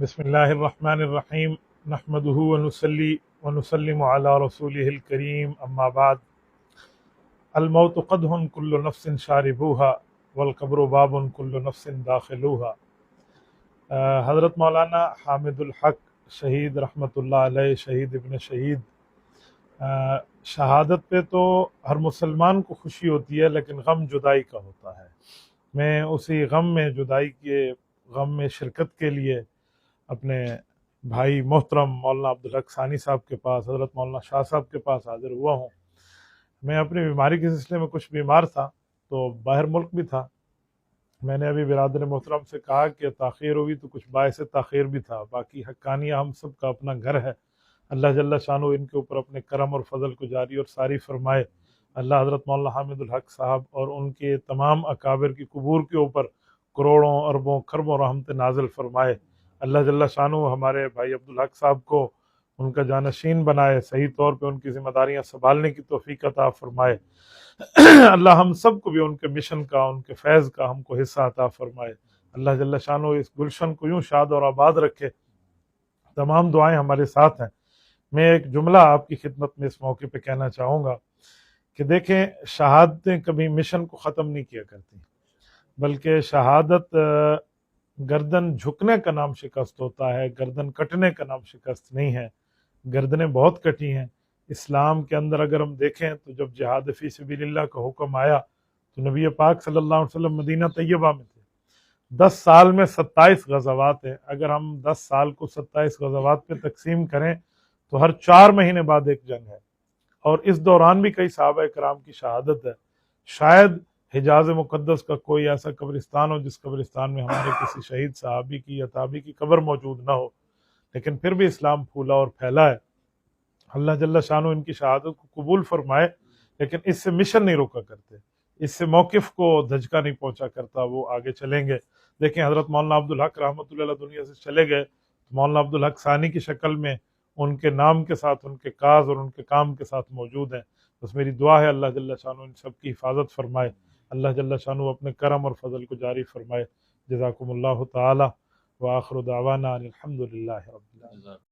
بسم اللہ الرحمن الرحیم نحمدہ ونصلی ونسلم علی رسولہ الکریم اما بعد الموت قدح کل نفس شاربوها والقبر باب کل نفس داخلوها۔ حضرت مولانا حامد الحق شہید رحمۃ اللہ علیہ، شہید ابن شہید، شہادت پہ تو ہر مسلمان کو خوشی ہوتی ہے، لیکن غم جدائی کا ہوتا ہے۔ میں اسی غم میں، جدائی کے غم میں شرکت کے لیے اپنے بھائی محترم مولانا عبدالحق ثانی صاحب کے پاس، حضرت مولانا شاہ صاحب کے پاس حاضر ہوا ہوں۔ میں اپنی بیماری کے سلسلے میں کچھ بیمار تھا، تو باہر ملک بھی تھا۔ میں نے ابھی برادر محترم سے کہا کہ تاخیر ہوئی تو کچھ باعث تاخیر بھی تھا، باقی حقانیہ ہم سب کا اپنا گھر ہے۔ اللہ جل شانہ ان کے اوپر اپنے کرم اور فضل کو جاری اور ساری فرمائے۔ اللہ حضرت مولانا حامد الحق صاحب اور ان کے تمام اکابر کی قبور کے اوپر کروڑوں اربوں خربوں رحمت نازل فرمائے۔ اللہ جل شانہ ہمارے بھائی عبدالحق صاحب کو ان کا جانشین بنائے، صحیح طور پہ ان کی ذمہ داریاں سنبھالنے کی توفیق عطا فرمائے۔ اللہ ہم سب کو بھی ان کے مشن کا، ان کے فیض کا ہم کو حصہ عطا فرمائے۔ اللہ جل شانہ اس گلشن کو یوں شاد اور آباد رکھے۔ تمام دعائیں ہمارے ساتھ ہیں۔ میں ایک جملہ آپ کی خدمت میں اس موقع پہ کہنا چاہوں گا کہ دیکھیں، شہادتیں کبھی مشن کو ختم نہیں کیا کرتی، بلکہ شہادت گردن جھکنے کا نام شکست ہوتا ہے، گردن کٹنے کا نام شکست نہیں ہے۔ گردنیں بہت کٹی ہیں اسلام کے اندر۔ اگر ہم دیکھیں تو جب جہاد فی سبیل اللہ کا حکم آیا تو نبی پاک صلی اللہ علیہ وسلم مدینہ طیبہ میں تھے۔ 10 سال میں 27 غزوات ہیں۔ اگر ہم 10 سال کو 27 غزوات پہ تقسیم کریں تو ہر 4 مہینے بعد ایک جنگ ہے، اور اس دوران بھی کئی صحابہ کرام کی شہادت ہے۔ شاید حجاز مقدس کا کوئی ایسا قبرستان ہو جس قبرستان میں ہمارے کسی شہید صحابی کی یا تابعی کی قبر موجود نہ ہو، لیکن پھر بھی اسلام پھولا اور پھیلا ہے۔ اللہ جل شانہ ان کی شہادت کو قبول فرمائے، لیکن اس سے مشن نہیں روکا کرتے، اس سے موقف کو دھچکا نہیں پہنچا کرتا، وہ آگے چلیں گے۔ دیکھیں، حضرت مولانا عبدالحق رحمۃ اللہ علیہ دنیا سے چلے گئے، مولانا عبدالحق ثانی کی شکل میں ان کے نام کے ساتھ ان کے کاز اور ان کے کام کے ساتھ موجود ہیں۔ بس میری دعا ہے اللہ جل شانہ ان سب کی حفاظت فرمائے، اللہ جل شانہ اپنے کرم اور فضل کو جاری فرمائے۔ جزاکم اللہ تعالی، وآخر دعوانا ان الحمد للہ رب العالمین۔